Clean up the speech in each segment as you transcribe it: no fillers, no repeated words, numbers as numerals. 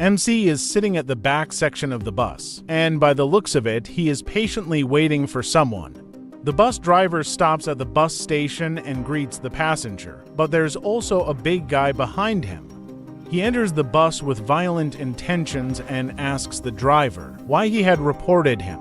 MC is sitting at the back section of the bus, and by the looks of it, he is patiently waiting for someone. The bus driver stops at the bus station and greets the passenger, but there's also a big guy behind him. He enters the bus with violent intentions and asks the driver why he had reported him.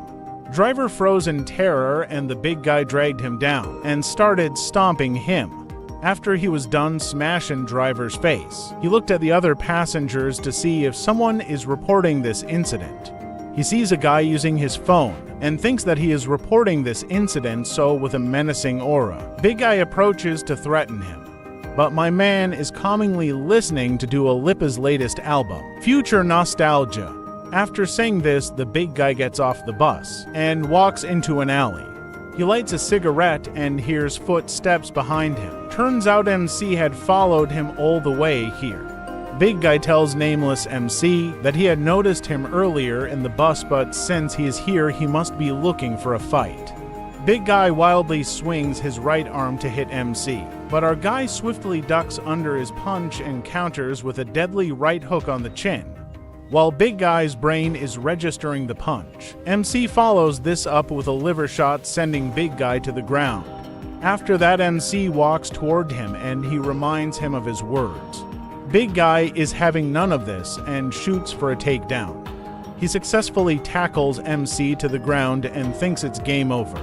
Driver froze in terror and the big guy dragged him down and started stomping him. After he was done smashing driver's face, he looked at the other passengers to see if someone is reporting this incident. He sees a guy using his phone and thinks that he is reporting this incident, so with a menacing aura, big guy approaches to threaten him. But my man is calmingly listening to Dua Lipa's latest album, Future Nostalgia. After saying this, the big guy gets off the bus and walks into an alley. He lights a cigarette and hears footsteps behind him. Turns out MC had followed him all the way here. Big guy tells nameless MC that he had noticed him earlier in the bus, but since he is here, he must be looking for a fight. Big guy wildly swings his right arm to hit MC, but our guy swiftly ducks under his punch and counters with a deadly right hook on the chin. While Big Guy's brain is registering the punch, MC follows this up with a liver shot, sending Big Guy to the ground. After that, MC walks toward him and he reminds him of his words. Big Guy is having none of this and shoots for a takedown. He successfully tackles MC to the ground and thinks it's game over.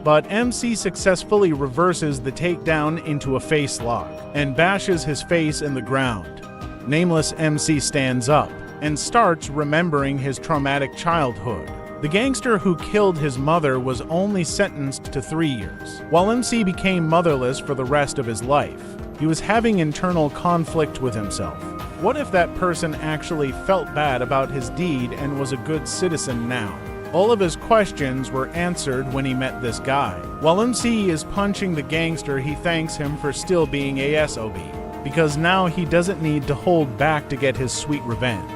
But MC successfully reverses the takedown into a face lock and bashes his face in the ground. Nameless MC stands up and starts remembering his traumatic childhood. The gangster who killed his mother was only sentenced to 3 years, while MC became motherless for the rest of his life. He was having internal conflict with himself. What if that person actually felt bad about his deed and was a good citizen now? All of his questions were answered when he met this guy. While MC is punching the gangster, he thanks him for still being a SOB, because now he doesn't need to hold back to get his sweet revenge.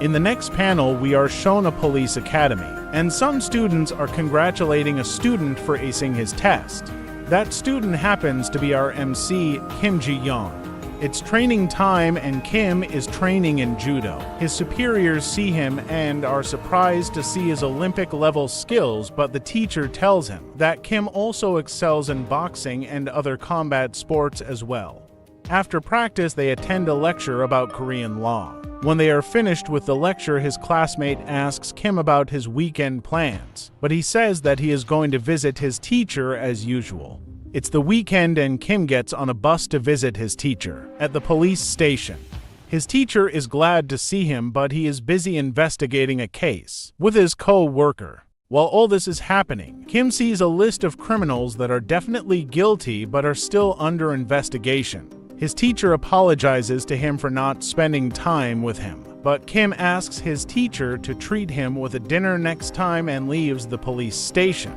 In the next panel, we are shown a police academy, and some students are congratulating a student for acing his test. That student happens to be our MC, Kim Ji-young. It's training time and Kim is training in judo. His superiors see him and are surprised to see his Olympic-level skills, but the teacher tells him that Kim also excels in boxing and other combat sports as well. After practice, they attend a lecture about Korean law. When they are finished with the lecture, his classmate asks Kim about his weekend plans, but he says that he is going to visit his teacher as usual. It's the weekend and Kim gets on a bus to visit his teacher at the police station. His teacher is glad to see him, but he is busy investigating a case with his co-worker. While all this is happening, Kim sees a list of criminals that are definitely guilty but are still under investigation. His teacher apologizes to him for not spending time with him, but Kim asks his teacher to treat him with a dinner next time and leaves the police station.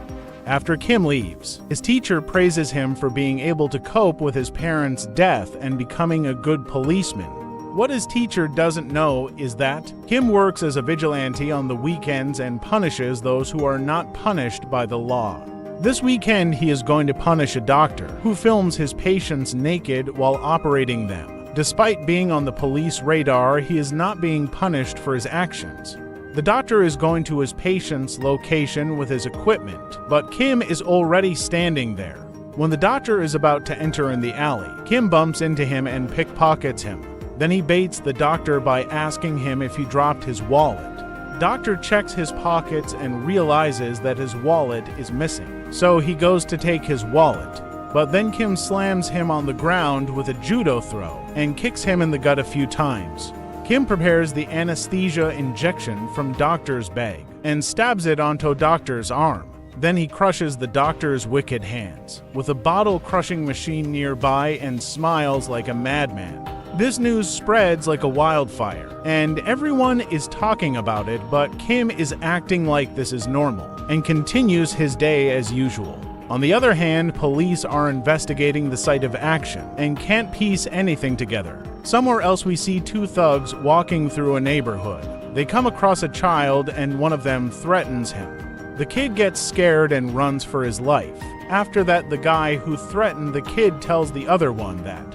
After Kim leaves, his teacher praises him for being able to cope with his parents' death and becoming a good policeman. What his teacher doesn't know is that Kim works as a vigilante on the weekends and punishes those who are not punished by the law. This weekend, he is going to punish a doctor who films his patients naked while operating them. Despite being on the police radar, he is not being punished for his actions. The doctor is going to his patient's location with his equipment, but Kim is already standing there. When the doctor is about to enter in the alley, Kim bumps into him and pickpockets him. Then he baits the doctor by asking him if he dropped his wallet. Doctor checks his pockets and realizes that his wallet is missing, so he goes to take his wallet. But then Kim slams him on the ground with a judo throw and kicks him in the gut a few times. Kim prepares the anesthesia injection from doctor's bag and stabs it onto doctor's arm. Then he crushes the doctor's wicked hands with a bottle-crushing machine nearby and smiles like a madman. This news spreads like a wildfire, and everyone is talking about it, but Kim is acting like this is normal and continues his day as usual. On the other hand, police are investigating the site of action and can't piece anything together. Somewhere else we see two thugs walking through a neighborhood. They come across a child and one of them threatens him. The kid gets scared and runs for his life. After that, the guy who threatened the kid tells the other one that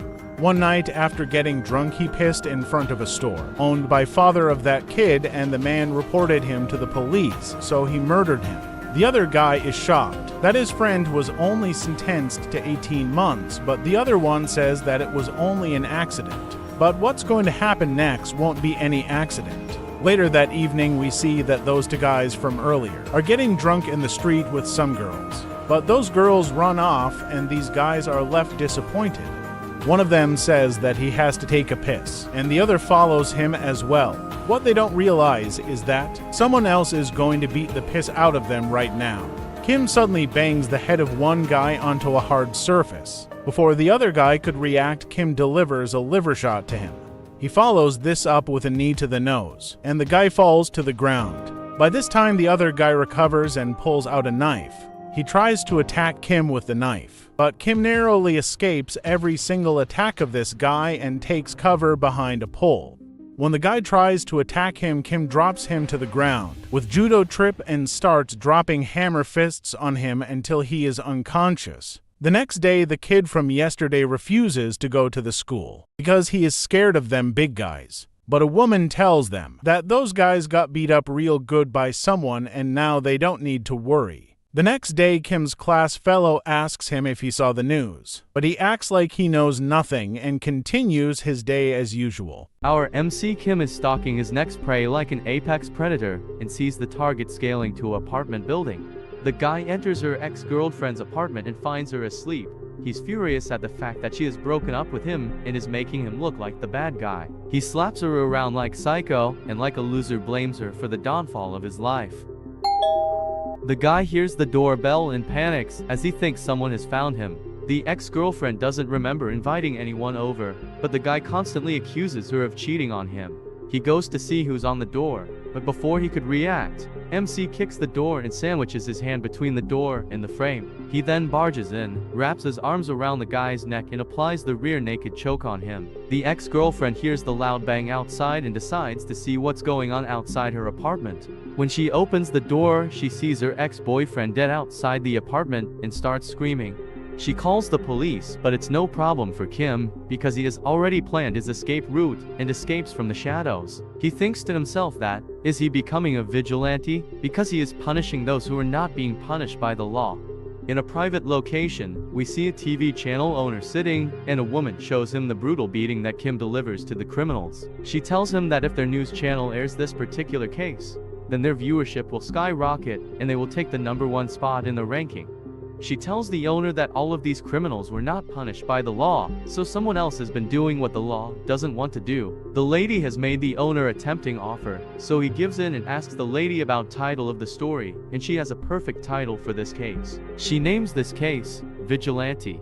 One night after getting drunk, he pissed in front of a store owned by father of that kid, and the man reported him to the police, so he murdered him. The other guy is shocked that his friend was only sentenced to 18 months, but the other one says that it was only an accident. But what's going to happen next won't be any accident. Later that evening, we see that those two guys from earlier are getting drunk in the street with some girls. But those girls run off, and these guys are left disappointed. One of them says that he has to take a piss, and the other follows him as well. What they don't realize is that someone else is going to beat the piss out of them right now. Kim suddenly bangs the head of one guy onto a hard surface. Before the other guy could react, Kim delivers a liver shot to him. He follows this up with a knee to the nose, and the guy falls to the ground. By this time, the other guy recovers and pulls out a knife. He tries to attack Kim with the knife, but Kim narrowly escapes every single attack of this guy and takes cover behind a pole. When the guy tries to attack him, Kim drops him to the ground with judo trip and starts dropping hammer fists on him until he is unconscious. The next day, the kid from yesterday refuses to go to the school because he is scared of them big guys. But a woman tells them that those guys got beat up real good by someone and now they don't need to worry. The next day, Kim's class fellow asks him if he saw the news, but he acts like he knows nothing and continues his day as usual. Our MC Kim is stalking his next prey like an apex predator and sees the target scaling to an apartment building. The guy enters her ex-girlfriend's apartment and finds her asleep. He's furious at the fact that she has broken up with him and is making him look like the bad guy. He slaps her around like psycho and like a loser blames her for the downfall of his life. The guy hears the doorbell and panics as he thinks someone has found him. The ex-girlfriend doesn't remember inviting anyone over, but the guy constantly accuses her of cheating on him. He goes to see who's on the door, but before he could react, MC kicks the door and sandwiches his hand between the door and the frame. He then barges in, wraps his arms around the guy's neck and applies the rear naked choke on him. The ex-girlfriend hears the loud bang outside and decides to see what's going on outside her apartment. When she opens the door, she sees her ex-boyfriend dead outside the apartment and starts screaming. She calls the police, but it's no problem for Kim because he has already planned his escape route and escapes from the shadows. He thinks to himself that, is he becoming a vigilante? Because he is punishing those who are not being punished by the law. In a private location, we see a TV channel owner sitting, and a woman shows him the brutal beating that Kim delivers to the criminals. She tells him that if their news channel airs this particular case, then their viewership will skyrocket and they will take the #1 spot in the ranking. She tells the owner that all of these criminals were not punished by the law, so someone else has been doing what the law doesn't want to do. The lady has made the owner a tempting offer, so he gives in and asks the lady about title of the story, and she has a perfect title for this case. She names this case, Vigilante.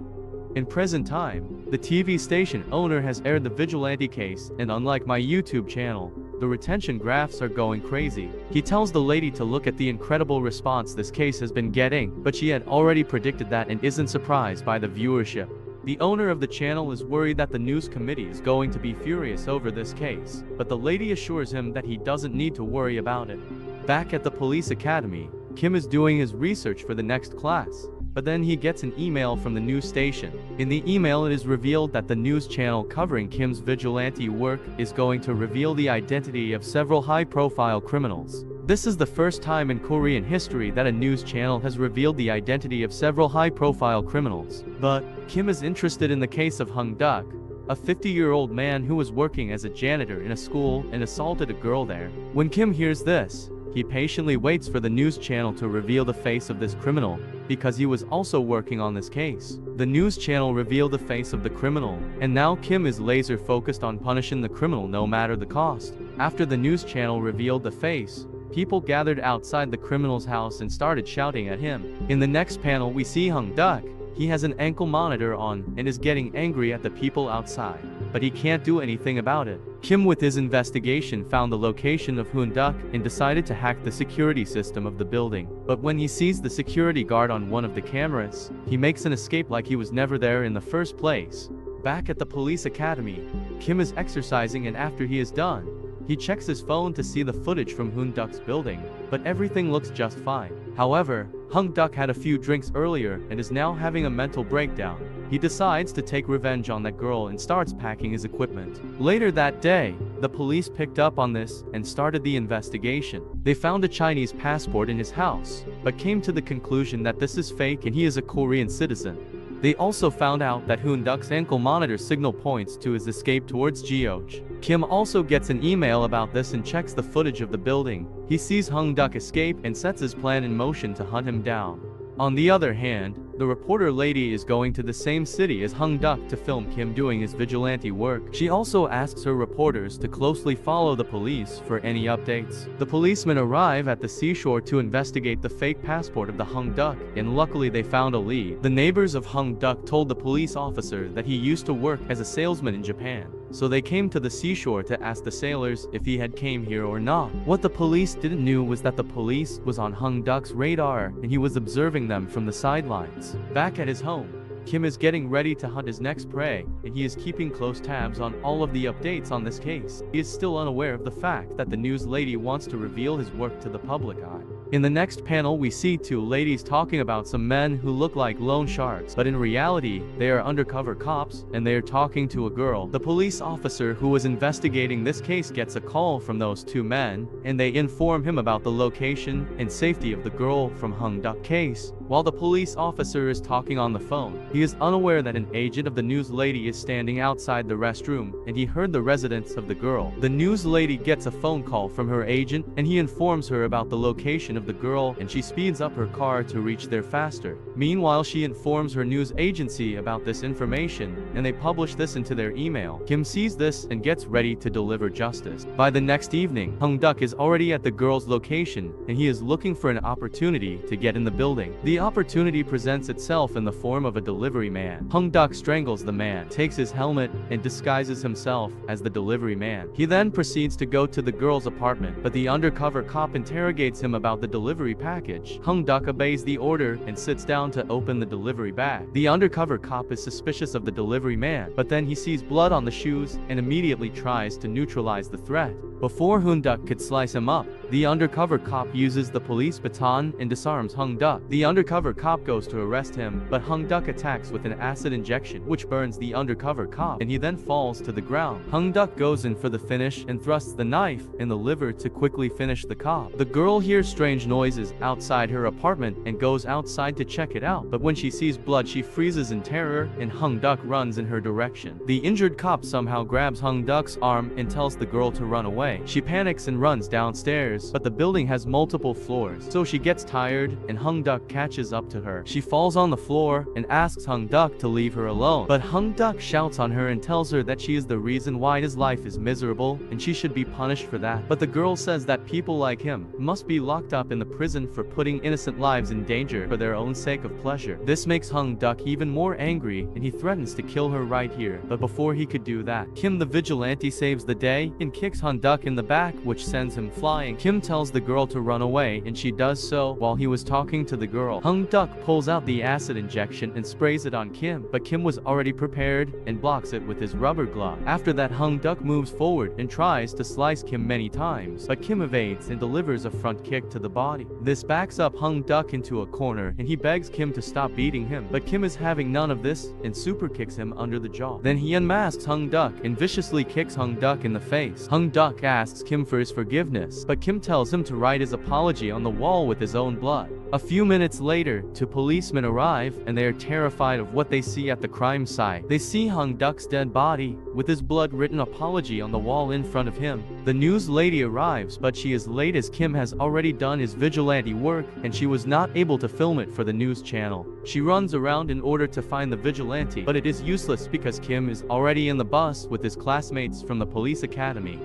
In present time, the TV station owner has aired the Vigilante case, and unlike my YouTube channel, the retention graphs are going crazy. He tells the lady to look at the incredible response this case has been getting, but she had already predicted that and isn't surprised by the viewership. The owner of the channel is worried that the news committee is going to be furious over this case, but the lady assures him that he doesn't need to worry about it. Back at the police academy, Kim is doing his research for the next class. But then he gets an email from the news station. In the email, it is revealed that the news channel covering Kim's vigilante work is going to reveal the identity of several high-profile criminals. This is the first time in Korean history that a news channel has revealed the identity of several high-profile criminals. But Kim is interested in the case of Hung Duk, a 50-year-old man who was working as a janitor in a school and assaulted a girl there. When Kim hears this, he patiently waits for the news channel to reveal the face of this criminal, because he was also working on this case. The news channel revealed the face of the criminal, and now Kim is laser focused on punishing the criminal no matter the cost. After the news channel revealed the face, people gathered outside the criminal's house and started shouting at him. In the next panel, we see Hung Duk. He has an ankle monitor on and is getting angry at the people outside, but he can't do anything about it. Kim, with his investigation, found the location of Hoon Duk and decided to hack the security system of the building. But when he sees the security guard on one of the cameras, he makes an escape like he was never there in the first place. Back at the police academy, Kim is exercising, and after he is done, he checks his phone to see the footage from Hoon Duk's building, but everything looks just fine. However, Hung Duk had a few drinks earlier and is now having a mental breakdown. He decides to take revenge on that girl and starts packing his equipment. Later that day, the police picked up on this and started the investigation. They found a Chinese passport in his house, but came to the conclusion that this is fake and he is a Korean citizen. They also found out that Hoon-duk's ankle monitor signal points to his escape towards Geoj. Kim also gets an email about this and checks the footage of the building. He sees Hung-duk escape and sets his plan in motion to hunt him down. On the other hand, the reporter lady is going to the same city as Hung-duk to film Kim doing his vigilante work. She also asks her reporters to closely follow the police for any updates. The policemen arrive at the seashore to investigate the fake passport of the Hung-duk, and luckily they found a lead. The neighbors of Hung-duk told the police officer that he used to work as a salesman in Japan, so they came to the seashore to ask the sailors if he had came here or not. What the police didn't know was that the police was on Hung-duk's radar and he was observing them from the sidelines. Back at his home, Kim is getting ready to hunt his next prey, and he is keeping close tabs on all of the updates on this case. He is still unaware of the fact that the news lady wants to reveal his work to the public eye. In the next panel, we see two ladies talking about some men who look like loan sharks, but in reality, they are undercover cops, and they are talking to a girl. The police officer who was investigating this case gets a call from those two men, and they inform him about the location and safety of the girl from Hung-duk case. While the police officer is talking on the phone, he is unaware that an agent of the news lady is standing outside the restroom, and he heard the residence of the girl. The news lady gets a phone call from her agent, and he informs her about the location of the girl, and she speeds up her car to reach there faster. Meanwhile, she informs her news agency about this information, and they publish this into their email. Kim sees this and gets ready to deliver justice. By the next evening, Hung-duk is already at the girl's location, and he is looking for an opportunity to get in the building. The opportunity presents itself in the form of a delivery man. Hung-duk strangles the man, takes his helmet, and disguises himself as the delivery man. He then proceeds to go to the girl's apartment, but the undercover cop interrogates him about the delivery package. Hung-duk obeys the order and sits down to open the delivery bag. The undercover cop is suspicious of the delivery man, but then he sees blood on the shoes and immediately tries to neutralize the threat. Before Hoon-duk could slice him up, the undercover cop uses the police baton and disarms Hung-duk. The undercover cop goes to arrest him, but Hung-duk attacks with an acid injection, which burns the undercover cop, and he then falls to the ground. Hung-duk goes in for the finish and thrusts the knife in the liver to quickly finish the cop. The girl hears strange noises outside her apartment and goes outside to check it out, but when she sees blood, she freezes in terror, and Hung-duk runs in her direction. The injured cop somehow grabs Hung-duk's arm and tells the girl to run away. She panics and runs downstairs, but the building has multiple floors, so she gets tired, and Hung-duk catches up to her. She falls on the floor and asks Hung-duk to leave her alone, but Hung-duk shouts on her and tells her that she is the reason why his life is miserable, and she should be punished for that. But the girl says that people like him must be locked up in the prison for putting innocent lives in danger for their own sake of pleasure. This makes Hung-duk even more angry, and he threatens to kill her right here. But before he could do that, Kim the vigilante saves the day and kicks Hung-duk in the back, which sends him flying. Kim tells the girl to run away, and she does so. While he was talking to the girl, Hung-duk pulls out the acid injection and sprays it on Kim, but Kim was already prepared and blocks it with his rubber glove. After that, Hung-duk moves forward and tries to slice Kim many times, but Kim evades and delivers a front kick to the body. This backs up Hung-duk into a corner, and he begs Kim to stop beating him, but Kim is having none of this and super kicks him under the jaw. Then he unmasks Hung-duk and viciously kicks Hung-duk in the face. Hung-duk asks Kim for his forgiveness, but Kim tells him to write his apology on the wall with his own blood. A few minutes later, two policemen arrive, and they are terrified of what they see at the crime site. They see Hung-duk's dead body, with his blood-written apology on the wall in front of him. The news lady arrives, but she is late as Kim has already done his vigilante work, and she was not able to film it for the news channel. She runs around in order to find the vigilante, but it is useless because Kim is already in the bus with his classmates from the police academy.